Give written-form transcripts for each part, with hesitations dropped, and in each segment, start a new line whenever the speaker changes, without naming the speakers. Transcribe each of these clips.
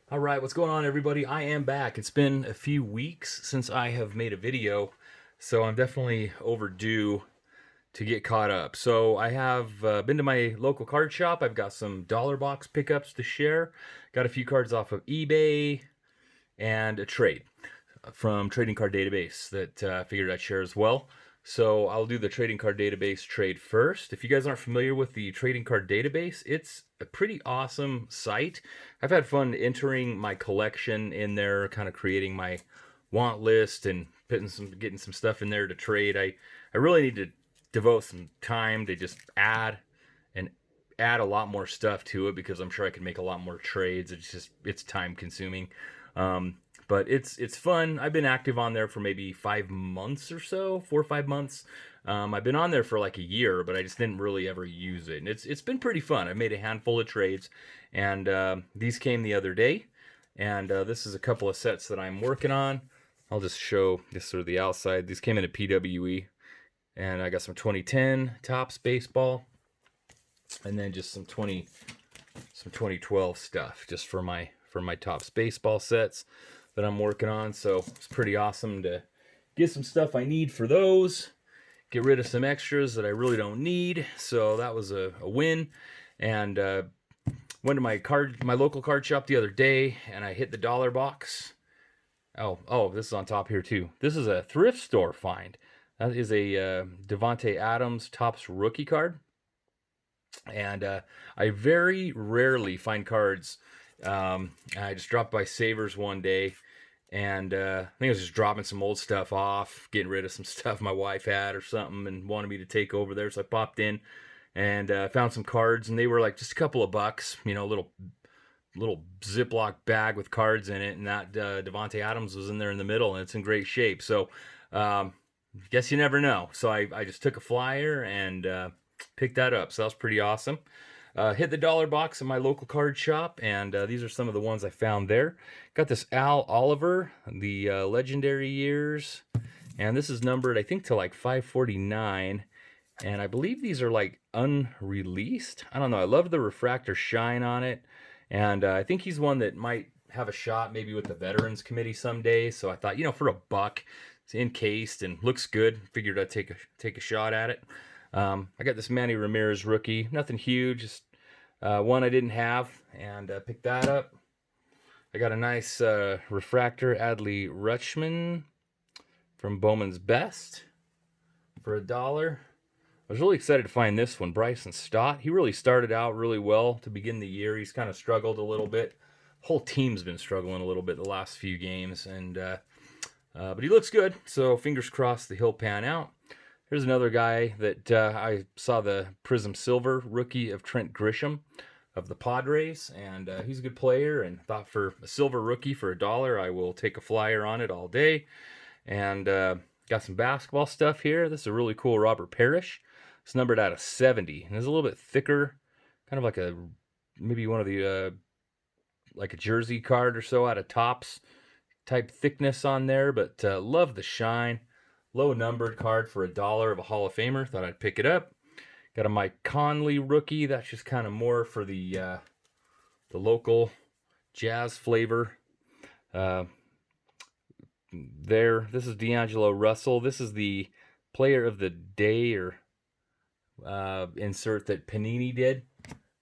All right, what's going on, everybody? I am back. It's been a few weeks since I have made a video, so I'm definitely overdue to get caught up. So I have been to my local card shop. I've got some dollar box pickups to share. Got a few cards off of eBay and a trade from Trading Card Database that I figured I'd share as well. So I'll do the Trading Card Database trade first. If you guys aren't familiar with the Trading Card Database, it's a pretty awesome site. I've had fun entering my collection in there, kind of creating my want list and getting some stuff in there to trade. I really need to devote some time to just and add a lot more stuff to it because I'm sure I could make a lot more trades. It's time consuming. But it's fun. I've been active on there for maybe 5 months or so, 4 or 5 months. I've been on there for like a year, but I just didn't really ever use it. And it's been pretty fun. I've made a handful of trades, and these came the other day. And this is a couple of sets that I'm working on. I'll just show this sort of the outside. These came in a PWE, and I got some 2010 Topps baseball, and then just some 2012 stuff just for my Topps baseball sets that I'm working on. So it's pretty awesome to get some stuff I need for those, get rid of some extras that I really don't need. So that was a win. And went to my local card shop the other day, and I hit the dollar box. Oh, this is on top here too. This is a thrift store find. That is a Devontae Adams Topps rookie card. And I very rarely find cards. I just dropped by Savers one day, and I think I was just dropping some old stuff off, getting rid of some stuff my wife had or something, and wanted me to take over there. So I popped in and found some cards, and they were like just a couple of bucks, little Ziploc bag with cards in it, and that Devontae Adams was in there in the middle, and it's in great shape. So guess you never know. So I just took a flyer and picked that up. So that was pretty awesome. Hit the dollar box in my local card shop, and these are some of the ones I found there. Got this Al Oliver, the legendary years, and this is numbered, I think, to like 549. And I believe these are like unreleased. I don't know. I love the refractor shine on it, and I think he's one that might have a shot maybe with the Veterans Committee someday. So I thought, for a buck, it's encased and looks good. Figured I'd take a shot at it. I got this Manny Ramirez rookie, nothing huge, just one I didn't have, and picked that up. I got a nice refractor Adley Rutschman from Bowman's Best for $1. I was really excited to find this one, Bryson Stott. He really started out really well to begin the year. He's kind of struggled a little bit. The whole team's been struggling a little bit the last few games, and but he looks good. So fingers crossed that he'll pan out. Here's another guy that I saw, the Prism Silver rookie of Trent Grisham of the Padres, and he's a good player, and thought for a silver rookie for $1, I will take a flyer on it all day. And got some basketball stuff here. This is a really cool Robert Parrish. It's numbered out of 70, and it's a little bit thicker, kind of like maybe one of the like a jersey card or so out of Topps type thickness on there, but love the shine. Low numbered card for $1 of a Hall of Famer. Thought I'd pick it up. Got a Mike Conley rookie. That's just kind of more for the local jazz flavor. This is D'Angelo Russell. This is the player of the day or insert that Panini did.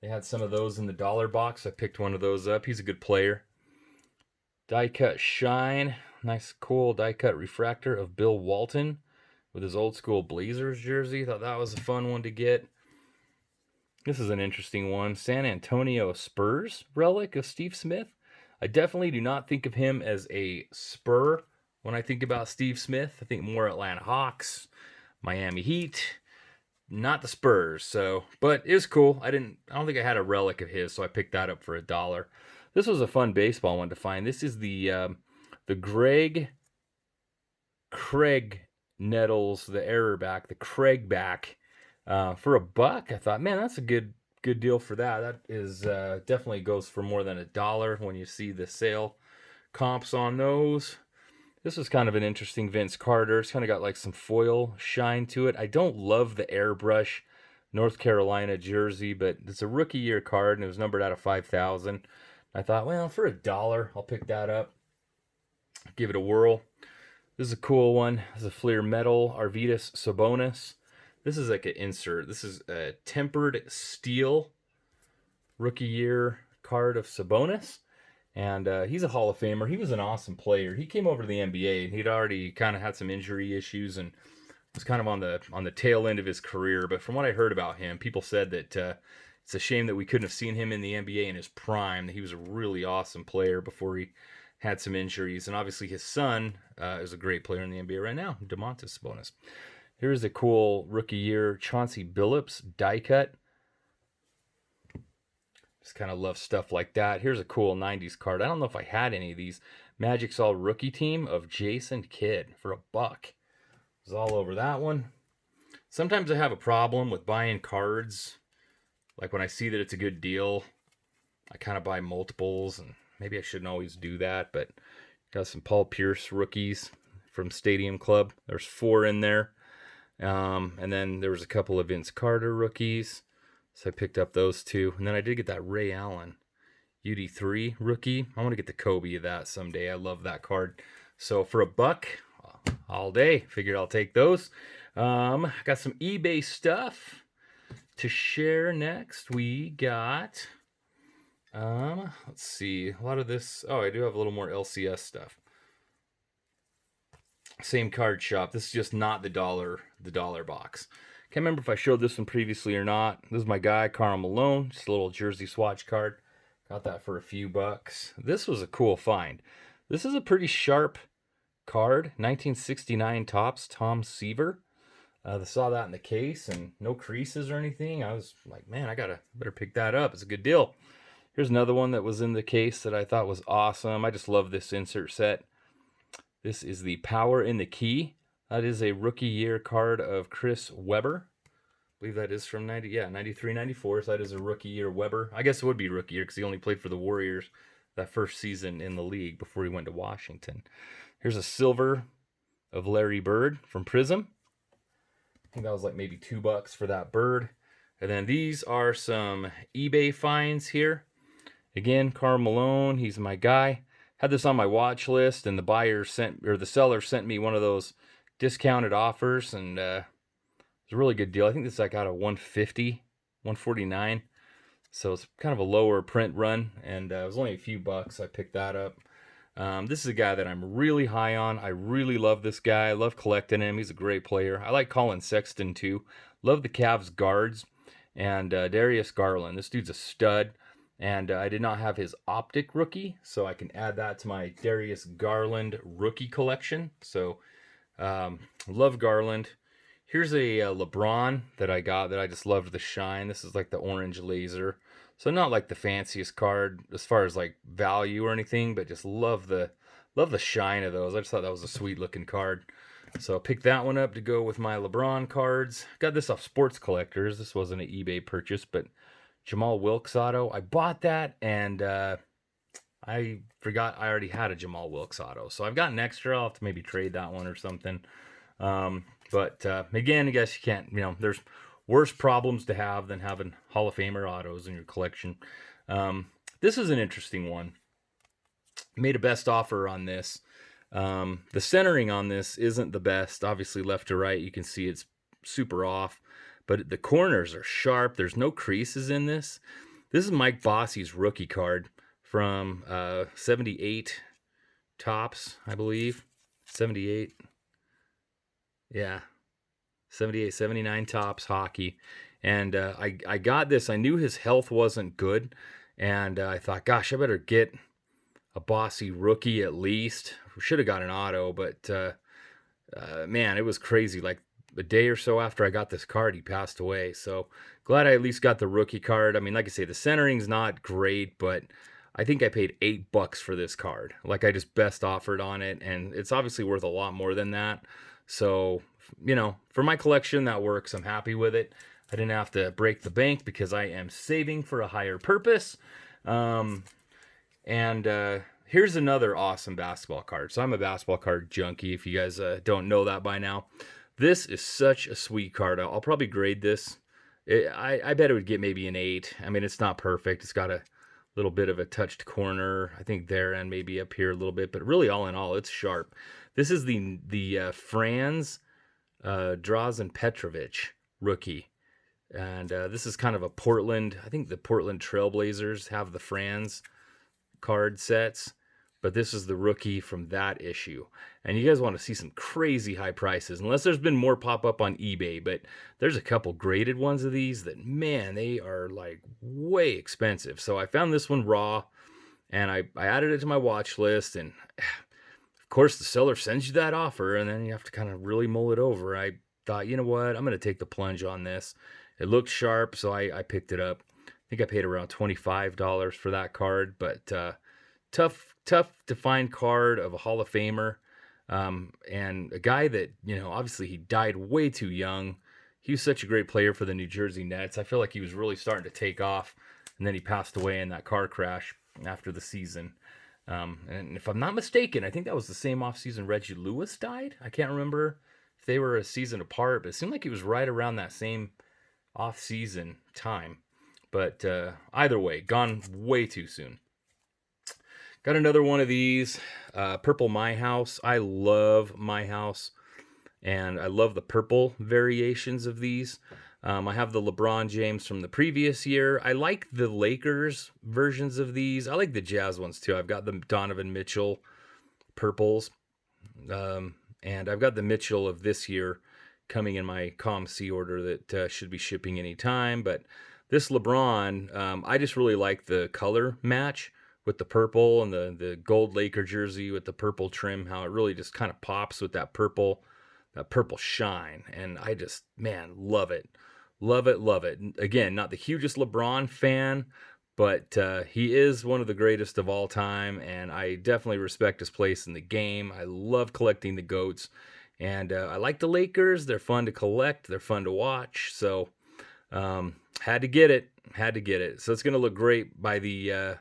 They had some of those in the dollar box. I picked one of those up. He's a good player. Die cut shine. Nice, cool die-cut refractor of Bill Walton with his old school Blazers jersey. Thought that was a fun one to get. This is an interesting one. San Antonio Spurs relic of Steve Smith. I definitely do not think of him as a Spur when I think about Steve Smith. I think more Atlanta Hawks, Miami Heat, not the Spurs. So, but it was cool. I don't think I had a relic of his, so I picked that up for $1. This was a fun baseball one to find. This is the Craig Nettles, the error back, the Craig back, for $1. I thought, man, that's a good deal for that. That is definitely goes for more than $1 when you see the sale comps on those. This was kind of an interesting Vince Carter. It's kind of got like some foil shine to it. I don't love the airbrush North Carolina jersey, but it's a rookie year card, and it was numbered out of 5,000. I thought, well, for $1, I'll pick that up, give it a whirl. This is a cool one. This is a Fleer Metal Arvidas Sabonis. This is like an insert. This is a tempered steel rookie year card of Sabonis. And he's a Hall of Famer. He was an awesome player. He came over to the NBA, and he'd already kind of had some injury issues and was kind of on the tail end of his career. But from what I heard about him, people said that it's a shame that we couldn't have seen him in the NBA in his prime. He was a really awesome player before he had some injuries. And obviously his son is a great player in the NBA right now, Domantas Sabonis. Here's a cool rookie year Chauncey Billups die cut. Just kind of love stuff like that. Here's a cool 90s card. I don't know if I had any of these. Magic's All Rookie Team of Jason Kidd for $1. It was all over that one. Sometimes I have a problem with buying cards. Like when I see that it's a good deal, I kind of buy multiples, and maybe I shouldn't always do that, but got some Paul Pierce rookies from Stadium Club. There's 4 in there. And then there was a couple of Vince Carter rookies. So I picked up those 2. And then I did get that Ray Allen UD3 rookie. I want to get the Kobe of that someday. I love that card. So for $1 all day, figured I'll take those. Got some eBay stuff to share next. We got, let's see, a lot of this. Oh, I do have a little more LCS stuff. Same card shop. This is just not the dollar box. Can't remember if I showed this one previously or not. This is my guy, Karl Malone. Just a little jersey swatch card. Got that for a few bucks. This was a cool find. This is a pretty sharp card. 1969 Topps, Tom Seaver. I saw that in the case and no creases or anything. I was like, man, I better pick that up. It's a good deal. Here's another one that was in the case that I thought was awesome. I just love this insert set. This is the Power in the Key. That is a rookie year card of Chris Webber. I believe that is from 93, 94. So that is a rookie year Webber. I guess it would be rookie year because he only played for the Warriors that first season in the league before he went to Washington. Here's a silver of Larry Bird from Prism. I think that was like maybe $2 for that bird. And then these are some eBay finds here. Again, Karl Malone, he's my guy. Had this on my watch list, and the seller sent me one of those discounted offers, and it was a really good deal. I think this I got a $150, $149. So it's kind of a lower print run, and it was only a few bucks. I picked that up. This is a guy that I'm really high on. I really love this guy. I love collecting him. He's a great player. I like Colin Sexton too. Love the Cavs guards. And Darius Garland. This dude's a stud. And I did not have his Optic rookie, so I can add that to my Darius Garland rookie collection. So love Garland. Here's a LeBron that I got that I just loved the shine. This is like the orange laser. So not like the fanciest card as far as like value or anything, but just love the shine of those. I just thought that was a sweet looking card. So I picked that one up to go with my LeBron cards. Got this off Sports Collectors. This wasn't an eBay purchase, but Jamal Wilkes auto. I bought that and I forgot I already had a Jamal Wilkes auto. So I've got an extra. I'll have to maybe trade that one or something. But again, I guess you can't, there's worse problems to have than having Hall of Famer autos in your collection. This is an interesting one. Made a best offer on this. The centering on this isn't the best. Obviously left to right, you can see it's super off. But the corners are sharp. There's no creases in this. This is Mike Bossy's rookie card from 78 Topps, I believe. 78. Yeah. 78, 79 Topps hockey. And I got this. I knew his health wasn't good. And I thought, gosh, I better get a Bossy rookie at least. Should have got an auto, but man, it was crazy. Like a day or so after I got this card, he passed away. So glad I at least got the rookie card. I mean, like I say, the centering's not great, but I think I paid $8 for this card. Like I just best offered on it, and it's obviously worth a lot more than that. So, for my collection, that works. I'm happy with it. I didn't have to break the bank because I am saving for a higher purpose. Here's another awesome basketball card. So I'm a basketball card junkie, if you guys don't know that by now. This is such a sweet card. I'll probably grade this. I bet it would get maybe an 8. I mean, it's not perfect. It's got a little bit of a touched corner, I think there, and maybe up here a little bit, but really all in all, it's sharp. This is the Franz Drazen Petrovic rookie. And this is kind of a Portland, I think the Portland Trailblazers have the Franz card sets, but this is the rookie from that issue. And you guys want to see some crazy high prices, unless there's been more pop up on eBay, but there's a couple graded ones of these that, man, they are like way expensive. So I found this one raw, and I added it to my watch list, and of course the seller sends you that offer, and then you have to kind of really mull it over. I thought, you know what, I'm going to take the plunge on this. It looked sharp, so I picked it up. I think I paid around $25 for that card, but tough to find card of a Hall of Famer, and a guy that, obviously he died way too young. He was such a great player for the New Jersey Nets. I feel like he was really starting to take off, and then he passed away in that car crash after the season. And if I'm not mistaken, I think that was the same offseason Reggie Lewis died. I can't remember if they were a season apart, but it seemed like it was right around that same off-season time. But either way, gone way too soon. Got another one of these, purple My House. I love My House, and I love the purple variations of these. I have the LeBron James from the previous year. I like the Lakers versions of these. I like the Jazz ones too. I've got the Donovan Mitchell purples, and I've got the Mitchell of this year coming in my COM-C order that should be shipping anytime. But this LeBron, I just really like the color match with the purple and the gold Laker jersey with the purple trim, how it really just kind of pops with that purple shine. And I just, man, love it. Love it, love it. Again, not the hugest LeBron fan, but he is one of the greatest of all time, and I definitely respect his place in the game. I love collecting the GOATs. And I like the Lakers. They're fun to collect. They're fun to watch. So had to get it. So it's going to look great by the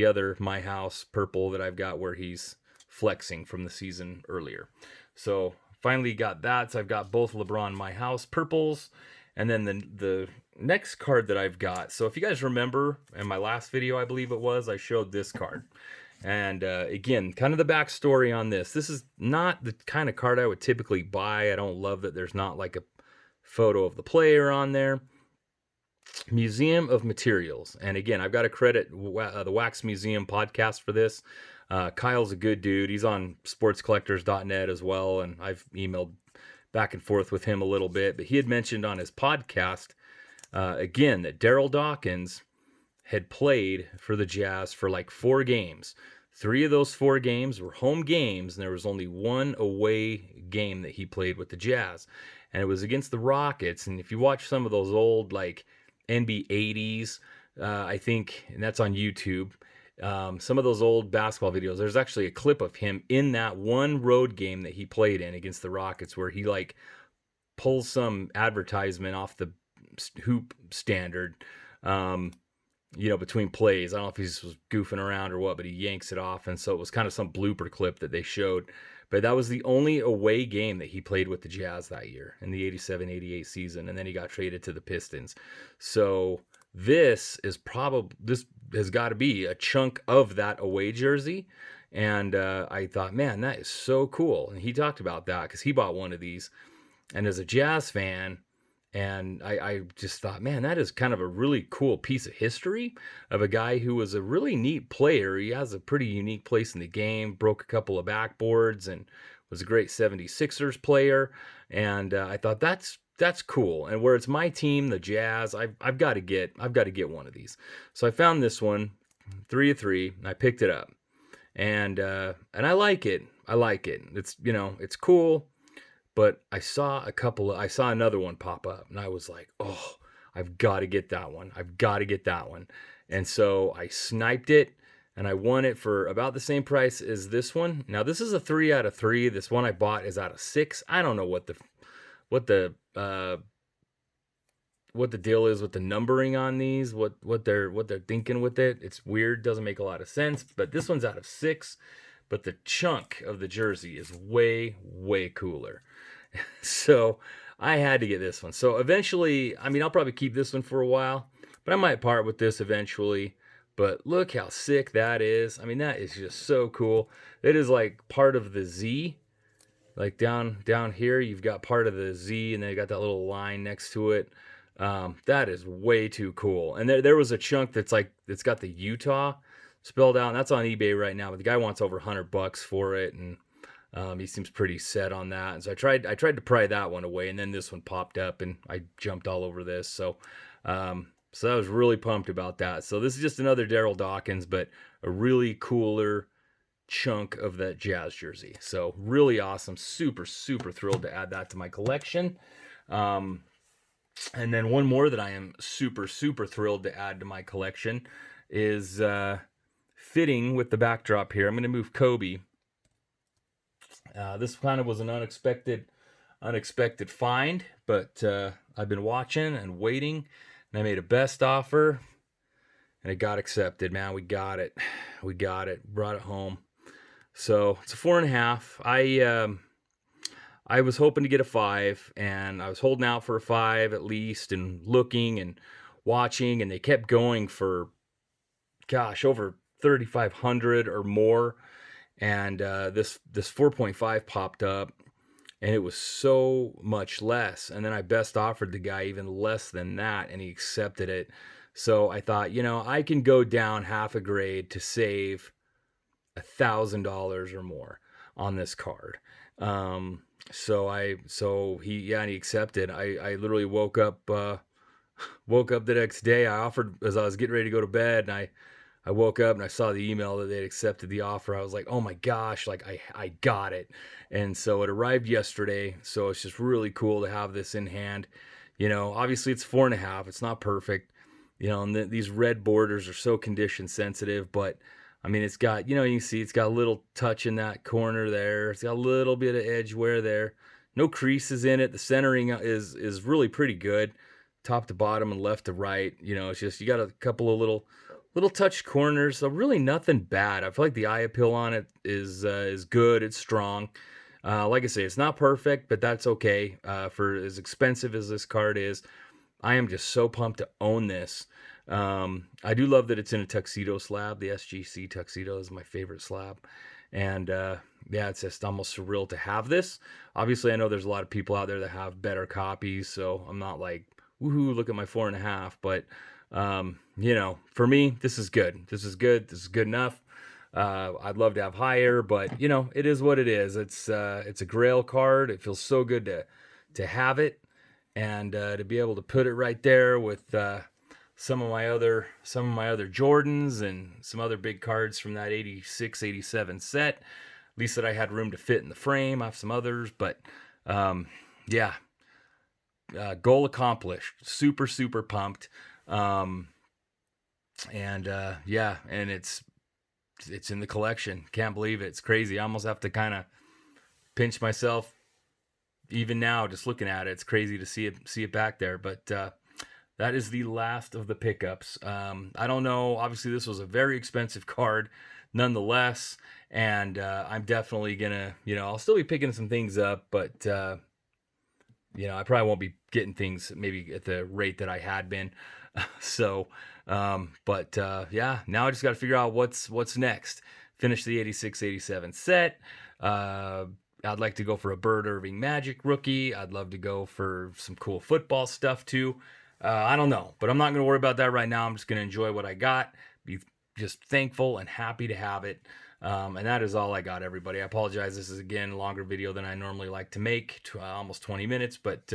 other My House purple that I've got where he's flexing from the season earlier. So finally got that. So I've got both LeBron My House purples. And then the next card that I've got. So if you guys remember in my last video, I believe it was, I showed this card. And again, kind of the backstory on this. This is not the kind of card I would typically buy. I don't love that there's not like a photo of the player on there. Museum of Materials. And again, I've got to credit the Wax Museum podcast for this. Kyle's a good dude. He's on sportscollectors.net as well. And I've emailed back and forth with him a little bit. But he had mentioned on his podcast, again, that Daryl Dawkins had played for the Jazz for like 4 games. 3 of those 4 games were home games, and there was only 1 away game that he played with the Jazz. And it was against the Rockets. And if you watch some of those old like NBA 80s, I think, and that's on YouTube, some of those old basketball videos, there's actually a clip of him in that one road game that he played in against the Rockets where he like pulls some advertisement off the hoop standard, between plays. I don't know if he was goofing around or what, but he yanks it off. And so it was kind of some blooper clip that they showed. But that was the only away game that he played with the Jazz that year in the 87-88 season. And then he got traded to the Pistons. So this has got to be a chunk of that away jersey. And I thought, man, that is so cool. And he talked about that because he bought one of these. And as a Jazz fan, and I just thought, man, that is kind of a really cool piece of history of a guy who was a really neat player. He has a pretty unique place in the game, broke a couple of backboards, and was a great 76ers player. And I thought that's cool. And where it's my team, the Jazz, I've got to get one of these. So I found this one, 3 of 3, and I picked it up. And I like it. It's, it's cool. But I saw another one pop up, and I was like, oh, I've got to get that one. And so I sniped it, and I won it for about the same price as this one. Now, this is a 3 out of 3. This one I bought is out of 6. I don't know what the deal is with the numbering on these, what they're thinking with it. It's weird, doesn't make a lot of sense. But this one's out of 6. But the chunk of the jersey is way, way cooler. So I had to get this one. So eventually, I'll probably keep this one for a while, but I might part with this eventually. But look how sick that is. I mean, that is just so cool. It is like part of the Z. Like down here, you've got part of the Z, and then you got that little line next to it. That is way too cool. And there was a chunk that's like, it's got the Utah spelled out, and that's on eBay right now. But the guy wants over $100 for it, and he seems pretty set on that. And so I tried to pry that one away, and then this one popped up, and I jumped all over this. So I was really pumped about that. So this is just another Daryl Dawkins, but a really cooler chunk of that Jazz jersey. So really awesome. Super thrilled to add that to my collection. And then one more that I am super thrilled to add to my collection is fitting with the backdrop here. I'm going to move Kobe. This kind of was an unexpected find, but I've been watching and waiting, and I made a best offer, and it got accepted. Man, we got it. Brought it home. So it's a 4.5. I was hoping to get a 5, and I was holding out for a 5 at least, and looking and watching, and they kept going for, gosh, over 3,500 or more. And this 4.5 popped up, and it was so much less. And then I best offered the guy even less than that, and he accepted it. So I thought, I can go down half a grade to save $1,000 or more on this card. So he accepted. I literally woke up the next day. I offered as I was getting ready to go to bed, and I woke up and I saw the email that they'd accepted the offer. I was like, oh my gosh, like I got it. And so it arrived yesterday. So it's just really cool to have this in hand. Obviously it's 4.5. It's not perfect. And these red borders are so condition sensitive, but I mean, it's got, you can see it's got a little touch in that corner there. It's got a little bit of edge wear there. No creases in it. The centering is really pretty good, top to bottom and left to right. It's just, you got a couple of little touch corners. So really nothing bad. I feel like the eye appeal on it is good. It's strong. Like I say, it's not perfect, but that's okay. For as expensive as this card is, I am just so pumped to own this. I do love that it's in a tuxedo slab. The SGC tuxedo is my favorite slab. And it's just almost surreal to have this. Obviously, I know there's a lot of people out there that have better copies, so I'm not like, woohoo, look at my 4.5. But, for me, this is good. This is good enough. I'd love to have higher, but, it is what it is. It's a Grail card. It feels so good to have it, and to be able to put it right there with some of my other Jordans and some other big cards from that 86, 87 set. At least that I had room to fit in the frame. I have some others, but goal accomplished. Super pumped. And it's in the collection. Can't believe it. It's crazy. I almost have to kind of pinch myself even now just looking at it. It's crazy to see it back there, but that is the last of the pickups. I don't know. Obviously, this was a very expensive card nonetheless, and I'm definitely going to, I'll still be picking some things up, but, I probably won't be getting things maybe at the rate that I had been. So, now I just got to figure out what's next. Finish the 86, 87 set. I'd like to go for a Bird Irving Magic rookie. I'd love to go for some cool football stuff too. I don't know, but I'm not going to worry about that right now. I'm just going to enjoy what I got, be just thankful and happy to have it. And that is all I got, everybody. I apologize. This is, again, a longer video than I normally like to make, almost 20 minutes, but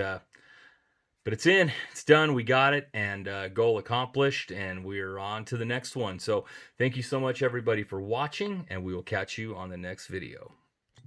it's in, it's done, we got it, and goal accomplished, and we're on to the next one. So thank you so much, everybody, for watching, and we will catch you on the next video.